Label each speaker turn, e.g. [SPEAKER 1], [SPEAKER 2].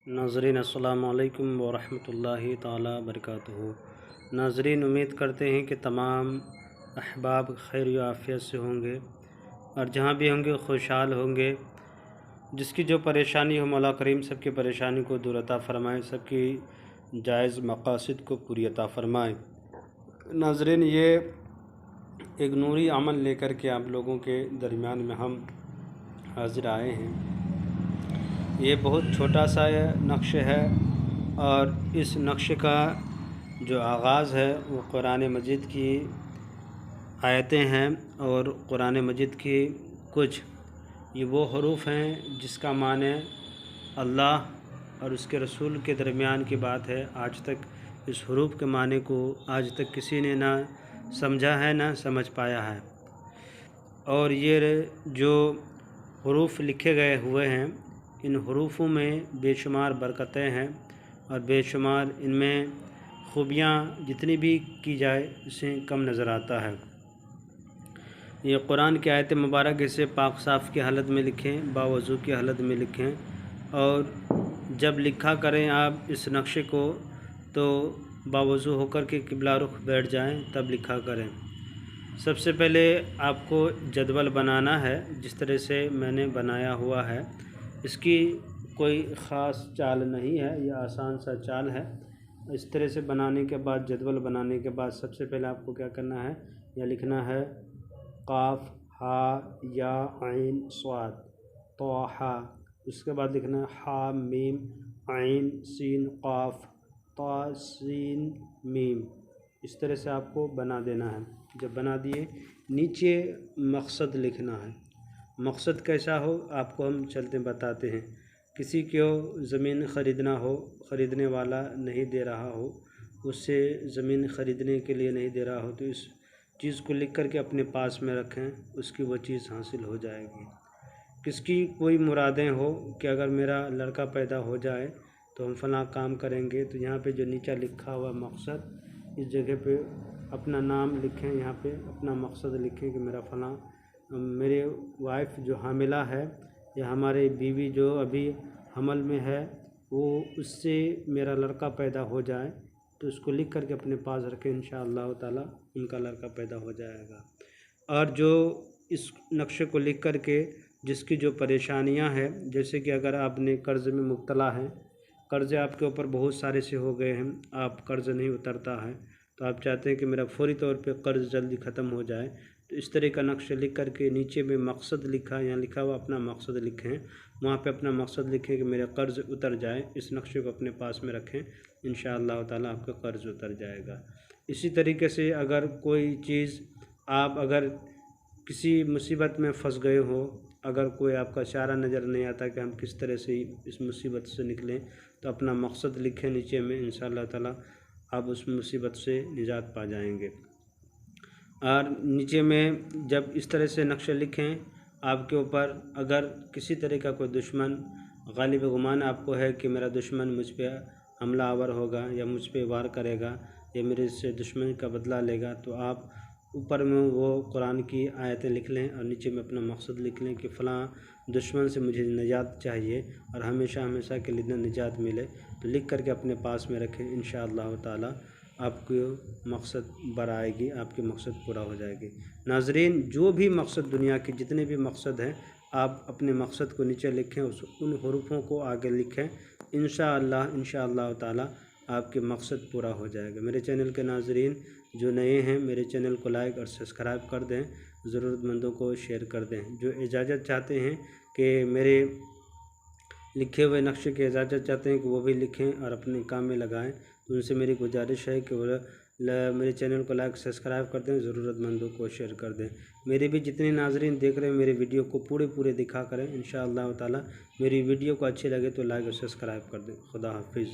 [SPEAKER 1] नाज़रीन अस्सलामु अलैकुम वरहमतुल्लाहि ताला बरकातुहू। नाज़रीन, उम्मीद करते हैं कि तमाम अहबाब खैर व आफ़ियत से होंगे और जहाँ भी होंगे खुशहाल होंगे। जिसकी जो परेशानी हो मौला करीम सबकी परेशानी को दूर अता फ़रमाए, सबकी जायज़ मक़ासिद को पूरी अता फ़रमाए। नाज़रीन, ये एक नूरी अमल लेकर के आप लोगों के दरमियान में हम हाज़िर आए हैं। ये बहुत छोटा सा नक्श है और इस नक्श का जो आगाज़ है वो कुरान मजीद की आयतें हैं और कुरान मजीद की कुछ ये वो हरूफ हैं जिसका माने अल्लाह और उसके रसूल के दरमियान की बात है। आज तक इस हरूफ के माने को आज तक किसी ने ना समझा है ना समझ पाया है। और ये जो हरूफ लिखे गए हुए हैं, इन हरूफों में बेशुमार बरकतें हैं और बेशुमार इनमें खूबियाँ जितनी भी की जाए इससे कम नज़र आता है। ये कुरान की आयत मुबारक इसे पाक साफ़ की हालत में लिखें, बावज़ू की हालत में लिखें और जब लिखा करें आप इस नक्शे को तो बावज़ू होकर के किबला रुख बैठ जाएं, तब लिखा करें। सबसे पहले आपको जदवल बनाना है जिस तरह से मैंने बनाया हुआ है। इसकी कोई ख़ास चाल नहीं है, यह आसान सा चाल है। इस तरह से बनाने के बाद जदवल बनाने के बाद सबसे पहले आपको क्या करना है, यह लिखना है काफ हा या आइन स्वाद तोहा। उसके बाद लिखना है हा मीम आइन सीन काफ ता सीन मीम। इस तरह से आपको बना देना है। जब बना दिए नीचे मकसद लिखना है। मकसद कैसा हो आपको हम चलते बताते हैं। किसी को ज़मीन ख़रीदना हो, ख़रीदने वाला नहीं दे रहा हो, उससे ज़मीन ख़रीदने के लिए नहीं दे रहा हो तो इस चीज़ को लिख कर के अपने पास में रखें, उसकी वो चीज़ हासिल हो जाएगी। किसकी कोई मुरादें हो कि अगर मेरा लड़का पैदा हो जाए तो हम फ़लाँ काम करेंगे, तो यहाँ पे जो नीचे लिखा हुआ मकसद, इस जगह पे अपना नाम लिखें, यहाँ पे अपना मकसद लिखें कि मेरा फ़लाँ मेरे वाइफ जो हामिला है या हमारे बीवी जो अभी हमल में है वो उससे मेरा लड़का पैदा हो जाए तो उसको लिख करके अपने पास रखें। इंशाअल्लाह ताला उनका लड़का पैदा हो जाएगा। और जो इस नक्शे को लिख करके जिसकी जो परेशानियां हैं, जैसे कि अगर आपने कर्ज़ में मुब्तला हैं, कर्ज़ आपके ऊपर बहुत सारे से हो गए हैं, आप कर्ज़ नहीं उतरता है तो आप चाहते हैं कि मेरा फौरी तौर पे कर्ज़ जल्दी ख़त्म हो जाए, तो इस तरह का नक्शा लिख करके नीचे में मकसद लिखा, यहाँ लिखा हुआ अपना मकसद लिखें, वहाँ पे अपना मकसद लिखें कि मेरा कर्ज़ उतर जाए। इस नक्शे को अपने पास में रखें, इंशाअल्लाह ताला आपका कर्ज़ उतर जाएगा। इसी तरीके से अगर कोई चीज़ आप अगर किसी मुसीबत में फंस गए हो, अगर कोई आपका चारा नज़र नहीं आता कि हम किस तरह से इस मुसीबत से निकलें, तो अपना मकसद लिखें नीचे में, इंशाअल्लाह ताला आप उस मुसीबत से निजात पा जाएंगे। और नीचे में जब इस तरह से नक्शा लिखें, आपके ऊपर अगर किसी तरह का कोई दुश्मन गालिब गुमान आपको है कि मेरा दुश्मन मुझ पर हमला आवर होगा या मुझ पर वार करेगा या मेरे से दुश्मन का बदला लेगा, तो आप ऊपर में वो कुरान की आयतें लिख लें और नीचे में अपना मकसद लिख लें कि फ़लाँ दुश्मन से मुझे निजात चाहिए और हमेशा हमेशा के लिए निजात मिले, तो लिख करके अपने पास में रखें। इंशाअल्लाह ताला आपको मकसद बर आएगी, आपके मकसद पूरा हो जाएगी। नाज़रीन, जो भी मकसद दुनिया के जितने भी मकसद हैं, आप अपने मकसद को नीचे लिखें, उन हरूफों को आगे लिखें। इंशाअल्लाह ताला आपके मकसद पूरा हो जाएगा। मेरे चैनल के नाज़रीन जो नए हैं, मेरे चैनल को लाइक और सब्सक्राइब कर दें, ज़रूरतमंदों को शेयर कर दें। जो इजाज़त चाहते हैं कि मेरे लिखे हुए नक्शे की इजाज़त चाहते हैं कि वो भी लिखें और अपने काम में लगाएं, तो उनसे मेरी गुजारिश है कि वो मेरे चैनल को लाइक सब्सक्राइब कर दें, ज़रूरतमंदों को शेयर कर दें। मेरे भी जितने नाज़रीन देख रहे हैं मेरे वीडियो को पूरे दिखा करें। इंशाअल्लाह ताला मेरी वीडियो को अच्छी लगे तो लाइक और सब्सक्राइब कर दें। खुदा हाफिज़।